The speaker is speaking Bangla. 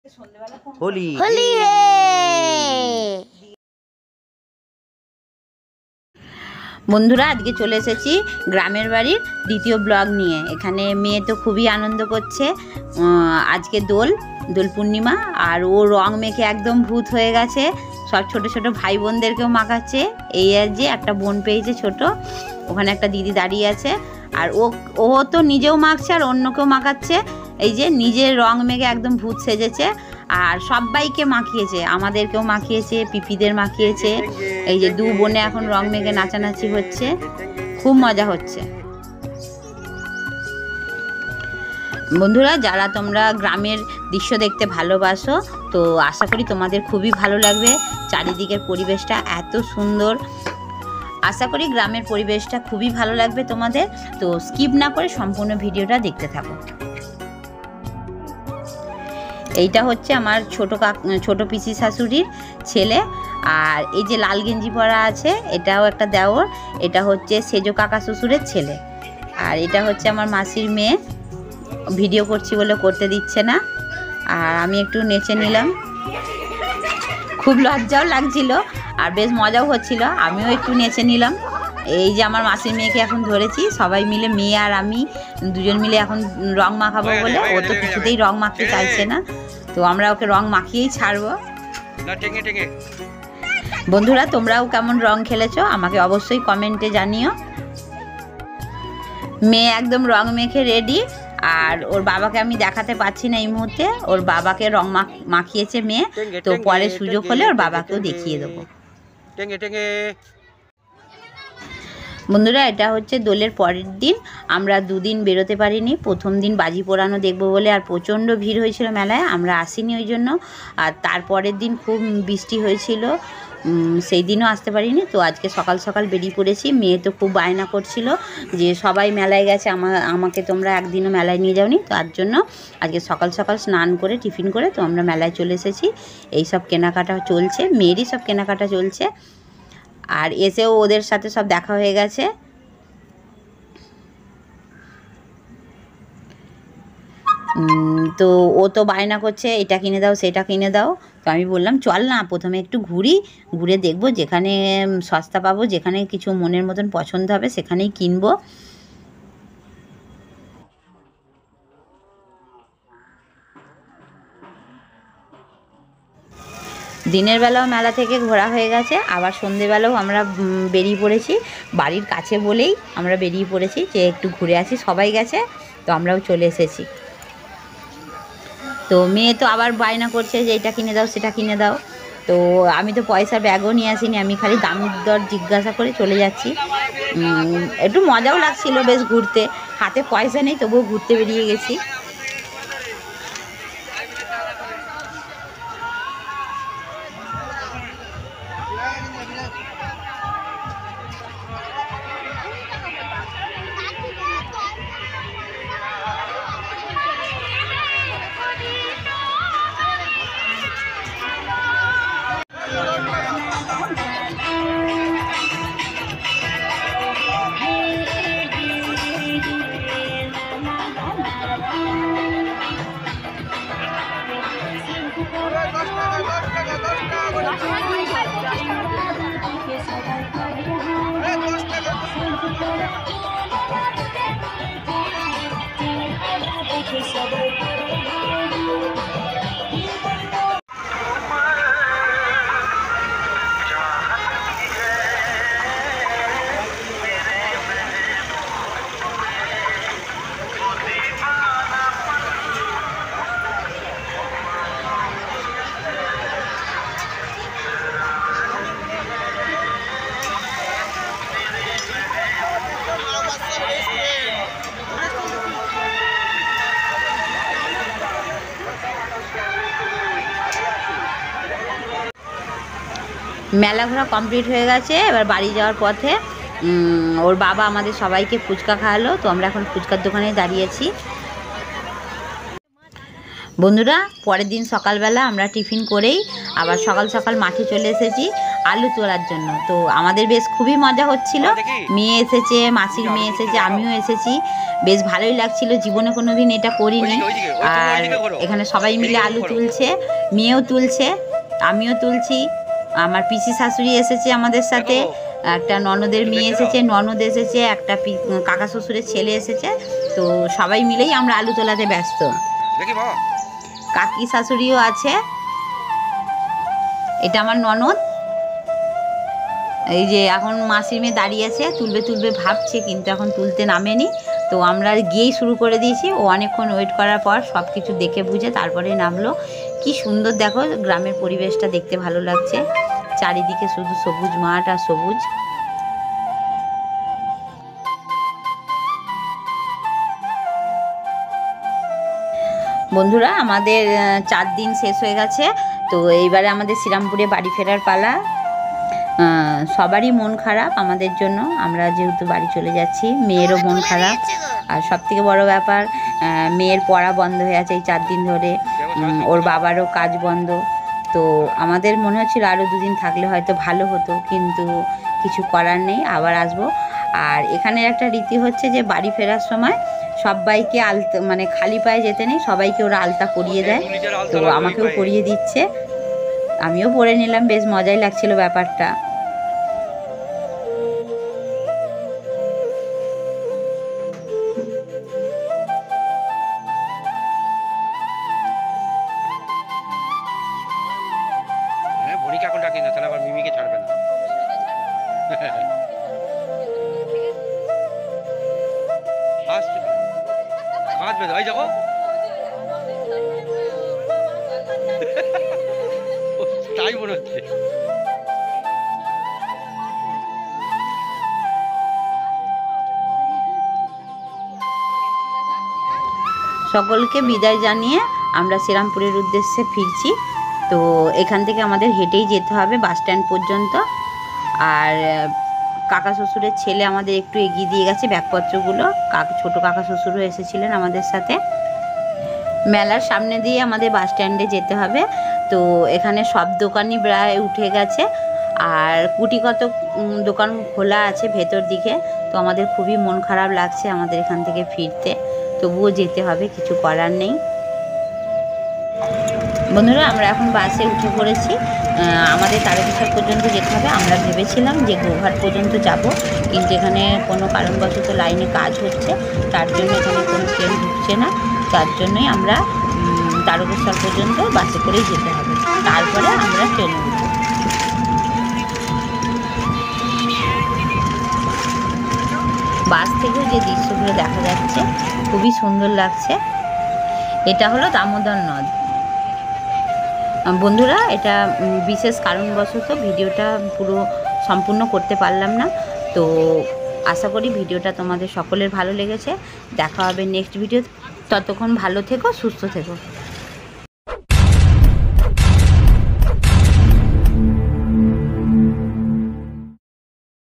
होली होली বন্ধুরা আজকে চলে এসেছি গ্রামের বাড়ির দ্বিতীয় ব্লগ নিয়ে। এখানে মেয়ে তো খুবই আনন্দ করছে। আজকে দোল পূর্ণিমা, আর ও রং মেখে একদম ভূত হয়ে গেছে। সব ছোট ছোট ভাই বোনদেরকেও মাখাচ্ছে। এই আর যে একটা বোন পেয়েছে ছোট, ওখানে একটা দিদি দাঁড়িয়ে আছে। আর ও তো নিজেও মাখছে আর অন্যকেও মাখাচ্ছে। এই যে নিজের রং মেখে একদম ভূত সেজেছে আর সবাইকে মাখিয়েছে, আমাদেরকেও মাখিয়েছে, পিপিদের মাখিয়েছে। এই যে দু বোনে এখন রং মেখে নাচানাচি হচ্ছে, খুব মজা হচ্ছে। বন্ধুরা, যারা তোমরা গ্রামের দৃশ্য দেখতে ভালোবাসো, তো আশা করি তোমাদের খুবই ভালো লাগবে। চারিদিকের পরিবেশটা এত সুন্দর, আশা করি গ্রামের পরিবেশটা খুবই ভালো লাগবে তোমাদের। তো স্কিপ না করে সম্পূর্ণ ভিডিওটা দেখতে থাকো। এইটা হচ্ছে আমার ছোট পিসি শাশুড়ির ছেলে, আর এই যে লাল গেঞ্জি পরা আছে এটাও একটা দেওর। এটা হচ্ছে সেজো কাকা শ্বশুরের ছেলে। আর এটা হচ্ছে আমার মাসির মেয়ে, ভিডিও করছি বলে করতে দিচ্ছে না। আর আমি একটু নেচে নিলাম, খুব লজ্জাও লাগছিল আর বেশ মজাও হচ্ছিল, আমিও একটু নেচে নিলাম। এই যে আমার মাসির মেয়েকে এখন ধরেছি, সবাই মিলে, মেয়ে আর আমি দুজন মিলে এখন রং মাখাবো বলে। ও তো কিছুতেই রং মাখতে চাইছে না, তো আমরা ওকে রং মাখিয়েই ছাড়বো। বন্ধুরা, তোমরাও কেমন রং খেলেছো আমাকে অবশ্যই কমেন্টে জানিও। মেয়ে একদম রং মেখে রেডি, আর ওর বাবাকে আমি দেখাতে পাচ্ছি না এই মুহূর্তে। ওর বাবাকে রং মাখিয়েছে মেয়ে, তো পরে সুযোগ হলে ওর বাবাকেও দেখিয়ে দেবো। বন্ধুরা, এটা হচ্ছে দোলের পরের দিন। আমরা দুদিন বেরোতে পারিনি। প্রথম দিন বাজি পোড়ানো দেখবো বলে, আর প্রচণ্ড ভিড় হয়েছিল মেলায়, আমরা আসিনি ওই জন্য। আর তারপরের দিন খুব বৃষ্টি হয়েছিল, সেই দিনও আসতে পারিনি। তো আজকে সকাল সকাল বেরিয়ে পড়েছি। মেয়ে তো খুব বায়না করছিল যে সবাই মেলায় গেছে, আমাকে তোমরা একদিনও মেলায় নিয়ে যাওনি। তার জন্য আজকে সকাল সকাল স্নান করে টিফিন করে তো আমরা মেলায় চলে এসেছি। এই সব কেনাকাটা চলছে, মেয়েরই সব কেনাকাটা চলছে। আর এসেও ওদের সাথে সব দেখা হয়ে গেছে। তো ও তো বায়না করছে এটা কিনে দাও সেটা কিনে দাও। তো আমি বললাম চল না প্রথমে একটু ঘুরে দেখবো, যেখানে সস্তা পাবো, যেখানে কিছু মনের মতন পছন্দ হবে সেখানেই কিনবো। দিনের বেলাও মেলা থেকে ঘোরা হয়ে গেছে, আবার সন্ধেবেলাও আমরা বেরিয়ে পড়েছি। বাড়ির কাছে বলেই আমরা বেরিয়ে পড়েছি যে একটু ঘুরে আসি, সবাই গেছে তো আমরাও চলে এসেছি। তো মেয়ে তো আবার বায়না করছে যে এটা কিনে দাও সেটা কিনে দাও। তো আমি তো পয়সার ব্যাগও নিয়ে আসিনি, আমি খালি দাম দর জিজ্ঞাসা করে চলে যাচ্ছি। একটু মজাও লাগছিল বেশ ঘুরতে, হাতে পয়সা নেই তবুও ঘুরতে বেরিয়ে গেছি। মেলা ঘোরা কমপ্লিট হয়ে গেছে, এবার বাড়ি যাওয়ার পথে ওর বাবা আমাদের সবাইকে ফুচকা খাওয়ালো। তো আমরা এখন ফুচকার দোকানে দাঁড়িয়েছি। বন্ধুরা, পরের দিন সকালবেলা আমরা টিফিন করেই আবার সকাল সকাল মাঠে চলে এসেছি। আলু তোলার জন্য। তো আমাদের বেশ খুবই মজা হচ্ছিল, মেয়ে এসেছে, মাসির মেয়ে এসেছে, আমিও এসেছি, বেশ ভালোই লাগছিল, জীবনে কোনো দিন এটা করিনি। আর এখানে সবাই মিলে আলু তুলছে, মেয়েও তুলছে, আমিও তুলছি, আমার পিসি শাশুড়ি এসেছে আমাদের সাথে, একটা ননদের মেয়ে এসেছে, ননদ এসেছে, একটা কাকা শ্বশুরের ছেলে এসেছে। তো সবাই মিলেই আমরা আলু তোলাতে ব্যস্ত। কাকি শাশুড়িও আছে, এটা আমার ননদ। এই যে এখন মাসির মেয়ে দাঁড়িয়ে আছে, তুলবে তুলবে ভাবছে, কিন্তু এখন তুলতে নামেনি। তো আমরা গিয়েই শুরু করে দিয়েছি। ও অনেকক্ষণ ওয়েট করার পর সব কিছু দেখে বুঝে তারপরে নামলো। কি সুন্দর দেখো, গ্রামের পরিবেশটা দেখতে ভালো লাগছে, চারিদিকে শুধু সবুজ মাঠ আর সবুজ। বন্ধুরা, আমাদের 4 দিন শেষ হয়ে গেছে। তো এইবারে আমাদের শ্রীরামপুরে বাড়ি ফেরার পালা। সবারই মন খারাপ আমাদের জন্য, আমরা যেহেতু বাড়ি চলে যাচ্ছি। মেয়েরও মন খারাপ, আর সবথেকে বড় ব্যাপার মেয়ের পড়া বন্ধ হয়ে আছে এই 4 দিন ধরে, ওর বাবারও কাজ বন্ধ। তো আমাদের মনে হচ্ছিল আরও 2 দিন থাকলে হয়তো ভালো হতো, কিন্তু কিছু করার নেই, আবার আসবো। আর এখানের একটা রীতি হচ্ছে যে বাড়ি ফেরার সময় সবাইকে আলতা, মানে খালি পায়ে যেতে নেই, সবাইকে ওরা আলতা পরিয়ে দেয়। তো আমাকেও পরিয়ে দিচ্ছে, আমিও পরে নিলাম, বেশ মজাই লাগছিল ব্যাপারটা। তাই মনে হচ্ছে। সকলকে বিদায় জানিয়ে আমরা শ্রীরামপুরের উদ্দেশ্যে ফিরছি। তো এখান থেকে আমাদের হেঁটেই যেতে হবে বাস স্ট্যান্ড পর্যন্ত। আর কাকা শ্বশুরের ছেলে আমাদের একটু এগিয়ে দিয়ে গেছে ব্যাগপত্রগুলো, ছোটো কাকা শ্বশুরও এসেছিলেন আমাদের সাথে। মেলার সামনে দিয়ে আমাদের বাস স্ট্যান্ডে যেতে হবে। তো এখানে সব দোকানই প্রায় উঠে গেছে, আর কুটি কত দোকান খোলা আছে ভেতর দিকে। তো আমাদের খুবই মন খারাপ লাগছে আমাদের এখান থেকে ফিরতে, তবুও যেতে হবে, কিছু করার নেই। বন্ধুরা, আমরা এখন বাসে উঠে পড়েছি। আমাদের তারকেশ্বর পর্যন্ত যেতে হবে। আমরা ভেবেছিলাম যে গোঘাট পর্যন্ত যাব, কিন্তু এখানে কোনো কারণবশত লাইনে কাজ হচ্ছে, তার জন্য এখানে কোনো ট্রেন ঢুকছে না। তার জন্যই আমরা তারকেশ্বর পর্যন্ত বাসে করেই যেতে হবে, তারপরে আমরা ট্রেনে উঠব। বাস থেকেও যে দৃশ্যগুলো দেখা যাচ্ছে খুবই সুন্দর লাগছে। এটা হলো দামোদর নদ। বন্ধুরা, এটা বিশেষ কারণবশত ভিডিওটা পুরো সম্পূর্ণ করতে পারলাম না। তো আশা করি ভিডিওটা তোমাদের সকলের ভালো লেগেছে। দেখা হবে নেক্সট ভিডিও। ততক্ষণ ভালো থেকো, সুস্থ থেকো।